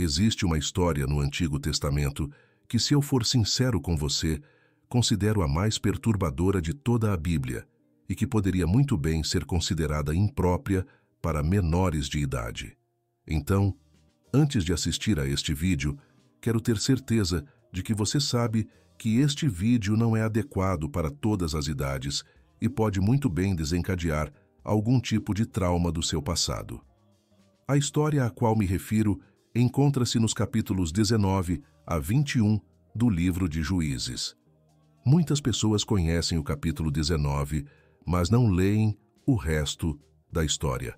Existe uma história no Antigo Testamento que, se eu for sincero com você, considero a mais perturbadora de toda a Bíblia e que poderia muito bem ser considerada imprópria para menores de idade. Então, antes de assistir a este vídeo, quero ter certeza de que você sabe que este vídeo não é adequado para todas as idades e pode muito bem desencadear algum tipo de trauma do seu passado. A história a qual me refiro encontra-se nos capítulos 19 a 21 do livro de Juízes. Muitas pessoas conhecem o capítulo 19, mas não leem o resto da história.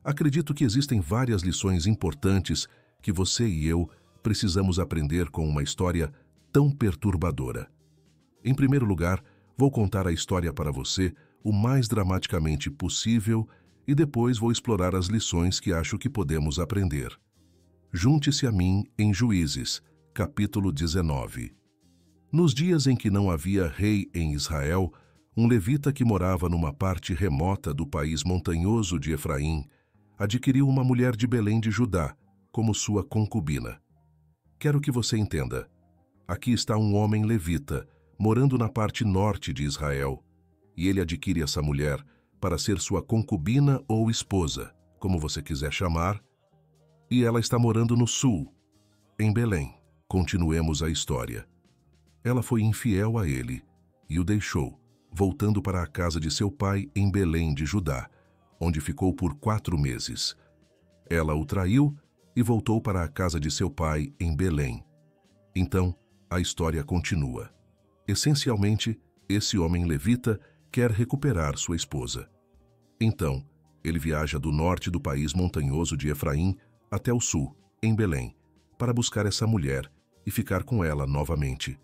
Acredito que existem várias lições importantes que você e eu precisamos aprender com uma história tão perturbadora. Em primeiro lugar, vou contar a história para você o mais dramaticamente possível e depois vou explorar as lições que acho que podemos aprender. Junte-se a mim em Juízes, capítulo 19. Nos dias em que não havia rei em Israel, um levita que morava numa parte remota do país montanhoso de Efraim adquiriu uma mulher de Belém de Judá como sua concubina. Quero que você entenda. Aqui está um homem levita, morando na parte norte de Israel, e ele adquire essa mulher para ser sua concubina ou esposa, como você quiser chamar, e ela está morando no sul, em Belém. Continuemos a história. Ela foi infiel a ele e o deixou, voltando para a casa de seu pai em Belém de Judá, onde ficou por 4 meses. Ela o traiu e voltou para a casa de seu pai em Belém. Então, a história continua. Essencialmente, esse homem levita quer recuperar sua esposa. Então, ele viaja do norte do país montanhoso de Efraim até o sul, em Belém, para buscar essa mulher e ficar com ela novamente.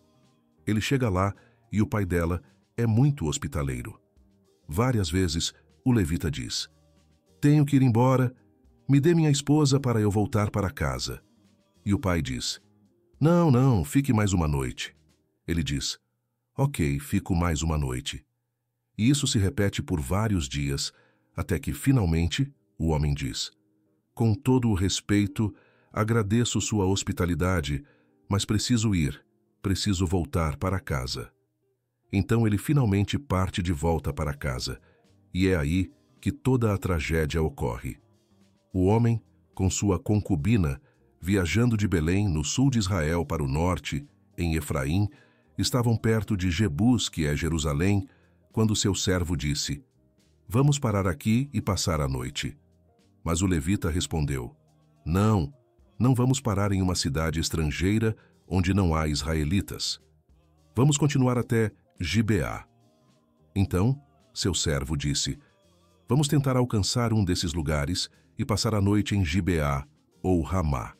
Ele chega lá e o pai dela é muito hospitaleiro. Várias vezes, o levita diz: "Tenho que ir embora, me dê minha esposa para eu voltar para casa." E o pai diz: "Não, não, fique mais uma noite." Ele diz: "Ok, fico mais uma noite." E isso se repete por vários dias, até que, finalmente, o homem diz: "Com todo o respeito, agradeço sua hospitalidade, mas preciso ir, preciso voltar para casa." Então ele finalmente parte de volta para casa, e é aí que toda a tragédia ocorre. O homem, com sua concubina, viajando de Belém, no sul de Israel, para o norte, em Efraim, estavam perto de Jebus, que é Jerusalém, quando seu servo disse: "Vamos parar aqui e passar a noite." Mas o levita respondeu: "Não, não vamos parar em uma cidade estrangeira onde não há israelitas. Vamos continuar até Gibeá." Então, seu servo disse: "Vamos tentar alcançar um desses lugares e passar a noite em Gibeá ou Ramá."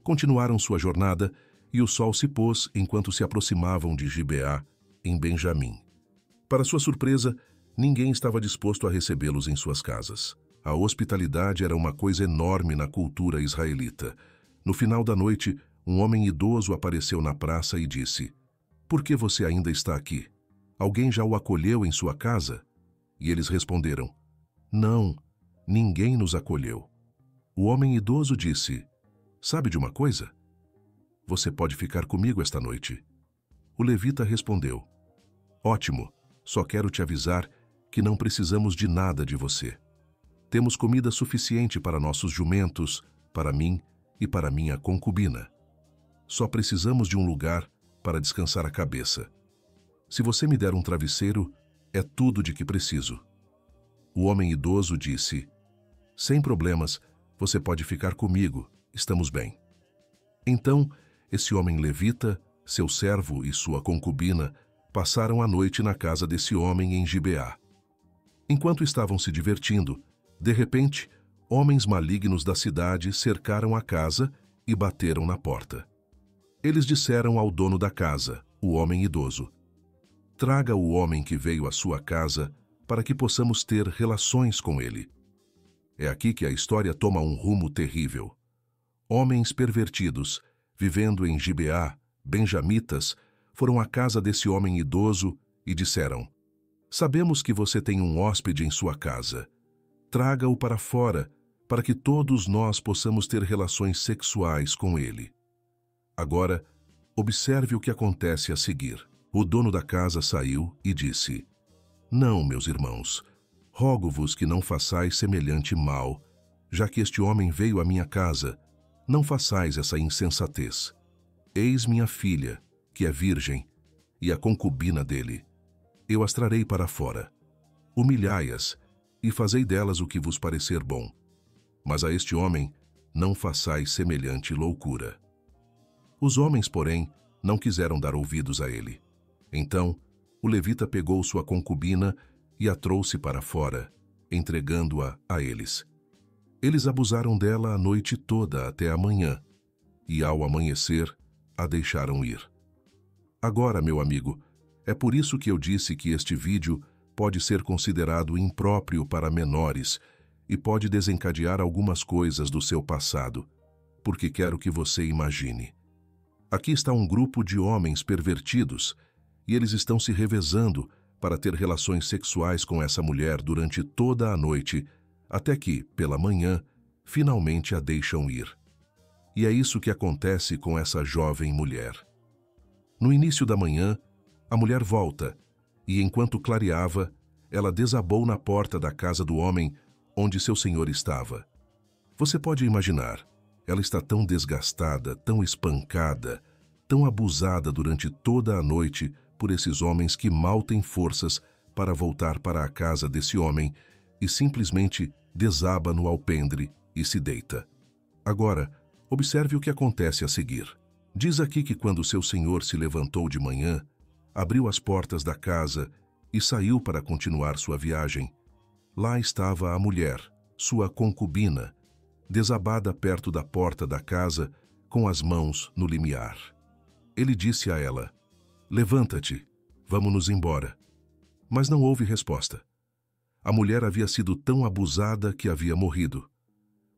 Continuaram sua jornada e o sol se pôs enquanto se aproximavam de Gibeá, em Benjamim. Para sua surpresa, ninguém estava disposto a recebê-los em suas casas. A hospitalidade era uma coisa enorme na cultura israelita. No final da noite, um homem idoso apareceu na praça e disse: "Por que você ainda está aqui? Alguém já o acolheu em sua casa?" E eles responderam: "Não, ninguém nos acolheu." O homem idoso disse: "Sabe de uma coisa? Você pode ficar comigo esta noite." O levita respondeu: "Ótimo, só quero te avisar que não precisamos de nada de você. Temos comida suficiente para nossos jumentos, para mim e para minha concubina. Só precisamos de um lugar para descansar a cabeça. Se você me der um travesseiro, é tudo de que preciso." O homem idoso disse: "Sem problemas, você pode ficar comigo, estamos bem." Então, esse homem levita, seu servo e sua concubina passaram a noite na casa desse homem em Gibeá. Enquanto estavam se divertindo, de repente, homens malignos da cidade cercaram a casa e bateram na porta. Eles disseram ao dono da casa, o homem idoso: "Traga o homem que veio à sua casa para que possamos ter relações com ele." É aqui que a história toma um rumo terrível. Homens pervertidos, vivendo em Gibeá, benjamitas, foram à casa desse homem idoso e disseram: "Sabemos que você tem um hóspede em sua casa. Traga-o para fora, para que todos nós possamos ter relações sexuais com ele. Agora, observe o que acontece a seguir. O dono da casa saiu e disse: Não, meus irmãos, rogo-vos que não façais semelhante mal, já que este homem veio à minha casa, não façais essa insensatez. Eis minha filha, que é virgem, e a concubina dele. Eu as trarei para fora. Humilhai-as, e fazei delas o que vos parecer bom. Mas a este homem não façais semelhante loucura. Os homens, porém, não quiseram dar ouvidos a ele. Então, o levita pegou sua concubina e a trouxe para fora, entregando-a a eles. Eles abusaram dela a noite toda até a manhã, e ao amanhecer, a deixaram ir. Agora, meu amigo, é por isso que eu disse que este vídeo pode ser considerado impróprio para menores e pode desencadear algumas coisas do seu passado, porque quero que você imagine. Aqui está um grupo de homens pervertidos e eles estão se revezando para ter relações sexuais com essa mulher durante toda a noite, até que, pela manhã, finalmente a deixam ir. E é isso que acontece com essa jovem mulher. No início da manhã, a mulher volta, e enquanto clareava, ela desabou na porta da casa do homem onde seu senhor estava. Você pode imaginar, ela está tão desgastada, tão espancada, tão abusada durante toda a noite por esses homens que mal têm forças para voltar para a casa desse homem e simplesmente desaba no alpendre e se deita. Agora, observe o que acontece a seguir. Diz aqui que quando seu senhor se levantou de manhã, abriu as portas da casa e saiu para continuar sua viagem. Lá estava a mulher, sua concubina, desabada perto da porta da casa, com as mãos no limiar. Ele disse a ela: Levanta-te, vamos-nos embora. Mas não houve resposta. A mulher havia sido tão abusada que havia morrido.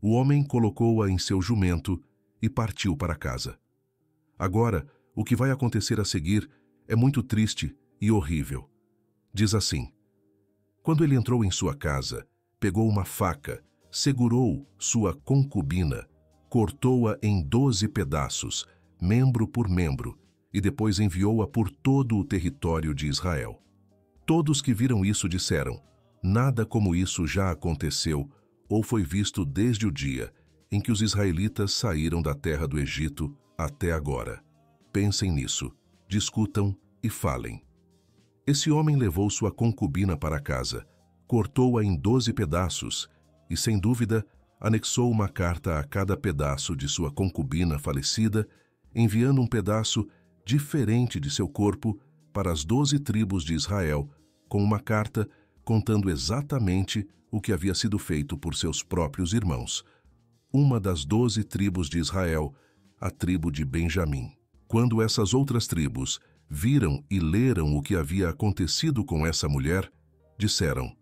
O homem colocou-a em seu jumento e partiu para casa. Agora, o que vai acontecer a seguir é muito triste e horrível. Diz assim: Quando ele entrou em sua casa, pegou uma faca, segurou sua concubina, cortou-a em 12 pedaços, membro por membro, e depois enviou-a por todo o território de Israel. Todos que viram isso disseram: Nada como isso já aconteceu ou foi visto desde o dia em que os israelitas saíram da terra do Egito até agora. Pensem nisso, discutam e falem. Esse homem levou sua concubina para casa, cortou-a em 12 pedaços e, sem dúvida, anexou uma carta a cada pedaço de sua concubina falecida, enviando um pedaço diferente de seu corpo para as 12 tribos de Israel, com uma carta contando exatamente o que havia sido feito por seus próprios irmãos. Uma das 12 tribos de Israel, a tribo de Benjamim. Quando essas outras tribos viram e leram o que havia acontecido com essa mulher, disseram: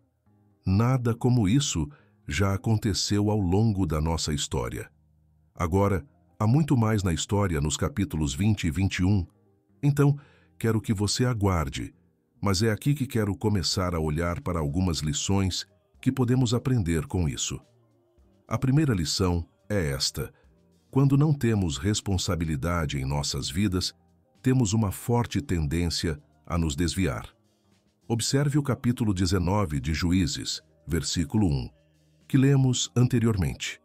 Nada como isso já aconteceu ao longo da nossa história. Agora, há muito mais na história nos capítulos 20 e 21. Então, quero que você aguarde, mas é aqui que quero começar a olhar para algumas lições que podemos aprender com isso. A primeira lição é esta: quando não temos responsabilidade em nossas vidas, temos uma forte tendência a nos desviar. Observe o capítulo 19 de Juízes, versículo 1, que lemos anteriormente.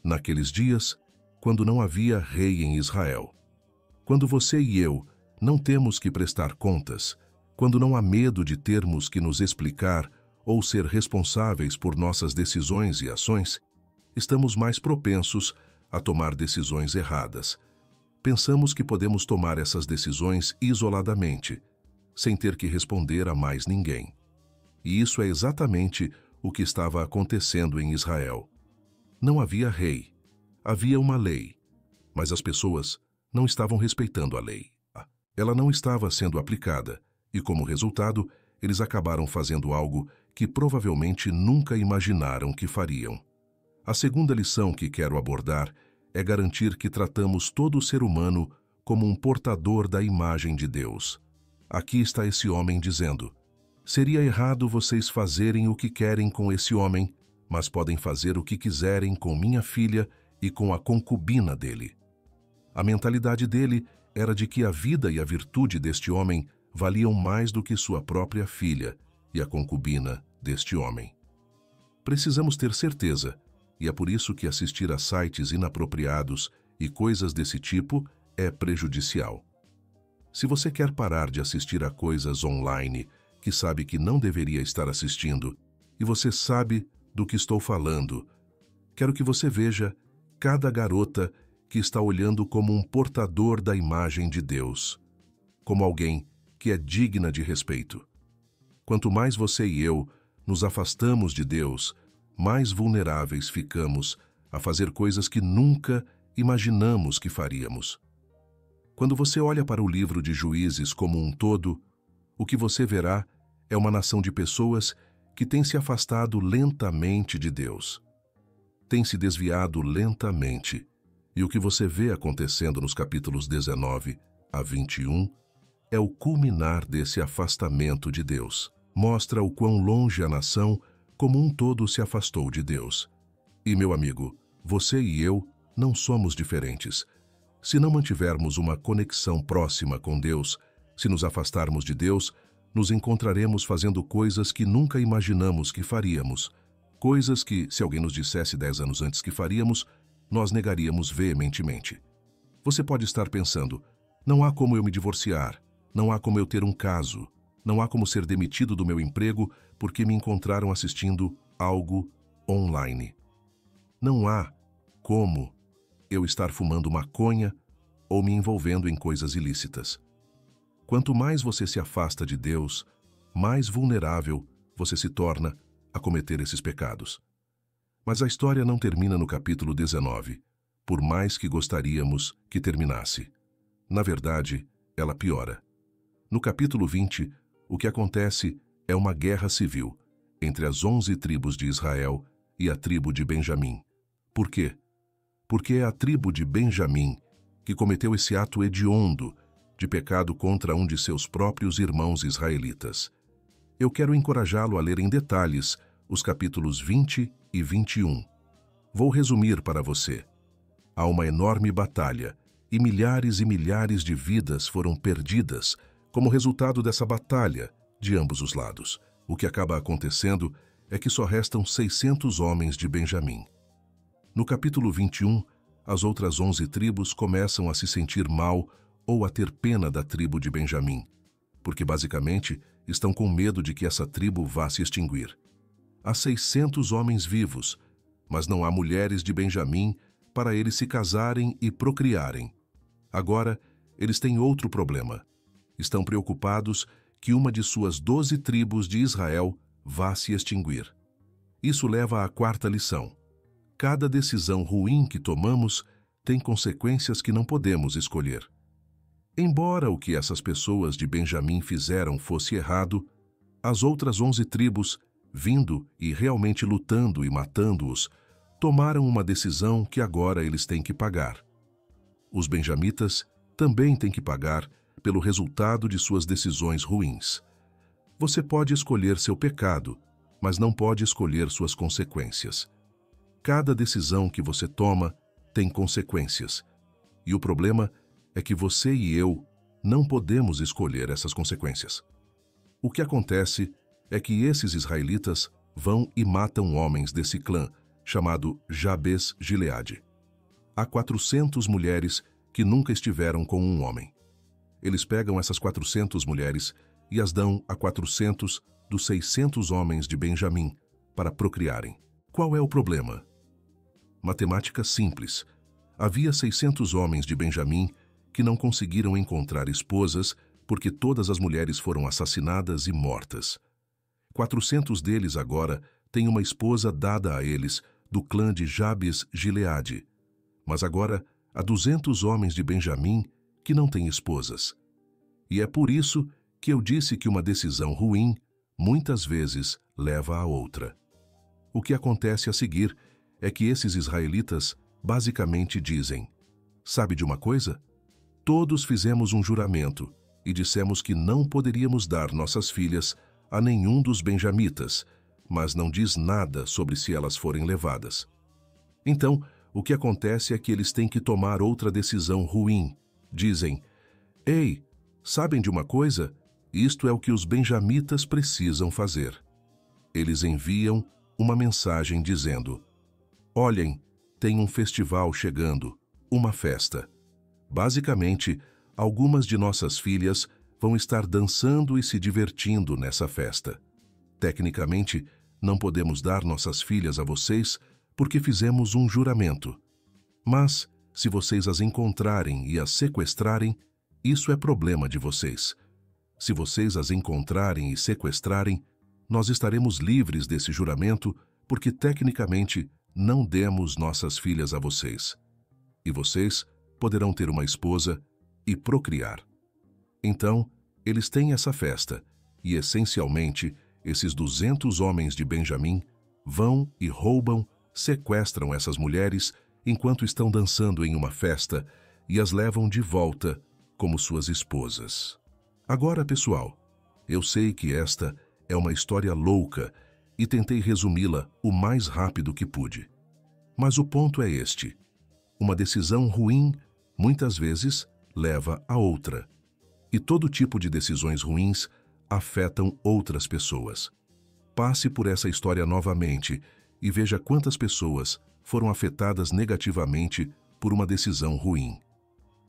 Naqueles dias, quando não havia rei em Israel. Quando você e eu não temos que prestar contas, quando não há medo de termos que nos explicar ou ser responsáveis por nossas decisões e ações, estamos mais propensos a tomar decisões erradas. Pensamos que podemos tomar essas decisões isoladamente, sem ter que responder a mais ninguém. E isso é exatamente o que estava acontecendo em Israel. Não havia rei, havia uma lei, mas as pessoas não estavam respeitando a lei. Ela não estava sendo aplicada, e como resultado, eles acabaram fazendo algo que provavelmente nunca imaginaram que fariam. A segunda lição que quero abordar é garantir que tratamos todo ser humano como um portador da imagem de Deus. Aqui está esse homem dizendo: seria errado vocês fazerem o que querem com esse homem, mas podem fazer o que quiserem com minha filha e com a concubina dele. A mentalidade dele era de que a vida e a virtude deste homem valiam mais do que sua própria filha e a concubina deste homem. Precisamos ter certeza, e é por isso que assistir a sites inapropriados e coisas desse tipo é prejudicial. Se você quer parar de assistir a coisas online que sabe que não deveria estar assistindo, e você sabe do que estou falando, quero que você veja cada garota que está olhando como um portador da imagem de Deus, como alguém que é digna de respeito. Quanto mais você e eu nos afastamos de Deus, mais vulneráveis ficamos a fazer coisas que nunca imaginamos que faríamos. Quando você olha para o livro de Juízes como um todo, o que você verá é uma nação de pessoas que têm se afastado lentamente de Deus. Tem se desviado lentamente, e o que você vê acontecendo nos capítulos 19 a 21 é o culminar desse afastamento de Deus. Mostra o quão longe a nação como um todo se afastou de Deus. E, meu amigo, você e eu não somos diferentes. Se não mantivermos uma conexão próxima com Deus, se nos afastarmos de Deus, nos encontraremos fazendo coisas que nunca imaginamos que faríamos. Coisas que, se alguém nos dissesse 10 anos antes que faríamos, nós negaríamos veementemente. Você pode estar pensando, não há como eu me divorciar, não há como eu ter um caso, não há como ser demitido do meu emprego porque me encontraram assistindo algo online. Não há como eu estar fumando maconha ou me envolvendo em coisas ilícitas. Quanto mais você se afasta de Deus, mais vulnerável você se torna a cometer esses pecados. Mas a história não termina no capítulo 19, por mais que gostaríamos que terminasse. Na verdade, ela piora. No capítulo 20, o que acontece é uma guerra civil entre as 11 tribos de Israel e a tribo de Benjamim. Por quê? Porque é a tribo de Benjamim que cometeu esse ato hediondo de pecado contra um de seus próprios irmãos israelitas. Eu quero encorajá-lo a ler em detalhes os capítulos 20 e 21. Vou resumir para você. Há uma enorme batalha e milhares de vidas foram perdidas como resultado dessa batalha de ambos os lados. O que acaba acontecendo é que só restam 600 homens de Benjamim. No capítulo 21, as outras 11 tribos começam a se sentir mal ou a ter pena da tribo de Benjamim, porque basicamente estão com medo de que essa tribo vá se extinguir. Há 600 homens vivos, mas não há mulheres de Benjamim para eles se casarem e procriarem. Agora, eles têm outro problema. Estão preocupados que uma de suas 12 tribos de Israel vá se extinguir. Isso leva à quarta lição. Cada decisão ruim que tomamos tem consequências que não podemos escolher. Embora o que essas pessoas de Benjamim fizeram fosse errado, as outras 11 tribos, vindo e realmente lutando e matando-os, tomaram uma decisão que agora eles têm que pagar. Os benjamitas também têm que pagar pelo resultado de suas decisões ruins. Você pode escolher seu pecado, mas não pode escolher suas consequências. Cada decisão que você toma tem consequências, e o problema é que você e eu não podemos escolher essas consequências. O que acontece é que esses israelitas vão e matam homens desse clã, chamado Jabes Gileade. Há 400 mulheres que nunca estiveram com um homem. Eles pegam essas 400 mulheres e as dão a 400 dos 600 homens de Benjamim para procriarem. Qual é o problema? Matemática simples. Havia 600 homens de Benjamim que não conseguiram encontrar esposas porque todas as mulheres foram assassinadas e mortas. 400 deles agora têm uma esposa dada a eles do clã de Jabes Gileade. Mas agora há 200 homens de Benjamim que não têm esposas. E é por isso que eu disse que uma decisão ruim muitas vezes leva a outra. O que acontece a seguir é que esses israelitas basicamente dizem: sabe de uma coisa? Todos fizemos um juramento e dissemos que não poderíamos dar nossas filhas a nenhum dos benjamitas, mas não diz nada sobre se elas forem levadas. Então, o que acontece é que eles têm que tomar outra decisão ruim. Dizem: ei, sabem de uma coisa? Isto é o que os benjamitas precisam fazer. Eles enviam uma mensagem dizendo: olhem, tem um festival chegando, uma festa. Basicamente, algumas de nossas filhas vão estar dançando e se divertindo nessa festa. Tecnicamente, não podemos dar nossas filhas a vocês porque fizemos um juramento. Mas, se vocês as encontrarem e as sequestrarem, isso é problema de vocês. Se vocês as encontrarem e sequestrarem, nós estaremos livres desse juramento porque, tecnicamente, não demos nossas filhas a vocês. E vocês poderão ter uma esposa e procriar. Então, eles têm essa festa e, essencialmente, esses 200 homens de Benjamim vão e roubam, sequestram essas mulheres enquanto estão dançando em uma festa e as levam de volta como suas esposas. Agora, pessoal, eu sei que esta é uma história louca e tentei resumi-la o mais rápido que pude. Mas o ponto é este: uma decisão ruim, muitas vezes, leva a outra. E todo tipo de decisões ruins afetam outras pessoas. Passe por essa história novamente e veja quantas pessoas foram afetadas negativamente por uma decisão ruim.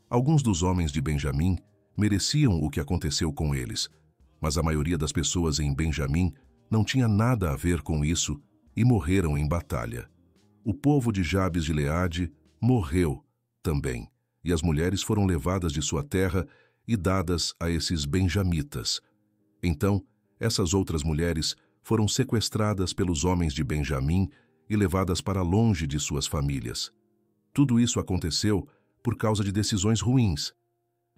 Alguns dos homens de Benjamim mereciam o que aconteceu com eles, mas a maioria das pessoas em Benjamim não tinha nada a ver com isso e morreram em batalha. O povo de Jabes de Gileade morreu também, e as mulheres foram levadas de sua terra e dadas a esses benjamitas. Então, essas outras mulheres foram sequestradas pelos homens de Benjamim e levadas para longe de suas famílias. Tudo isso aconteceu por causa de decisões ruins.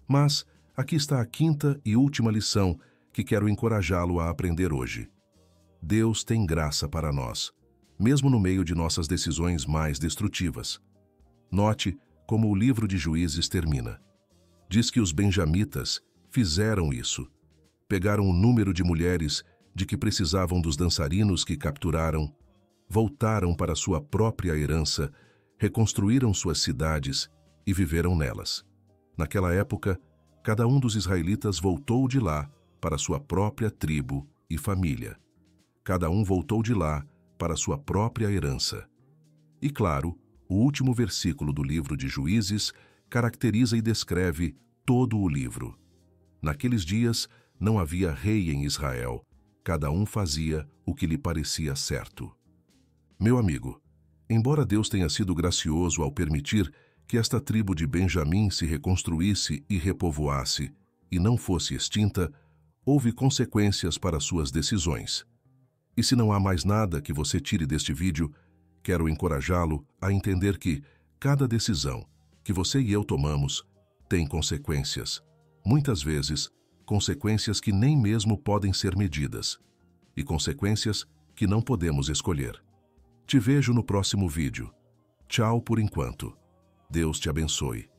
Mas aqui está a quinta e última lição que quero encorajá-lo a aprender hoje. Deus tem graça para nós, mesmo no meio de nossas decisões mais destrutivas. Note como o livro de Juízes termina. Diz que os benjamitas fizeram isso. Pegaram o número de mulheres de que precisavam dos dançarinos que capturaram, voltaram para sua própria herança, reconstruíram suas cidades e viveram nelas. Naquela época, cada um dos israelitas voltou de lá para sua própria tribo e família. Cada um voltou de lá para sua própria herança. E claro, o último versículo do livro de Juízes caracteriza e descreve todo o livro. Naqueles dias não havia rei em Israel, cada um fazia o que lhe parecia certo. Meu amigo, embora Deus tenha sido gracioso ao permitir que esta tribo de Benjamim se reconstruísse e repovoasse e não fosse extinta, houve consequências para suas decisões. E se não há mais nada que você tire deste vídeo, quero encorajá-lo a entender que cada decisão que você e eu tomamos tem consequências. Muitas vezes, consequências que nem mesmo podem ser medidas. E consequências que não podemos escolher. Te vejo no próximo vídeo. Tchau por enquanto. Deus te abençoe.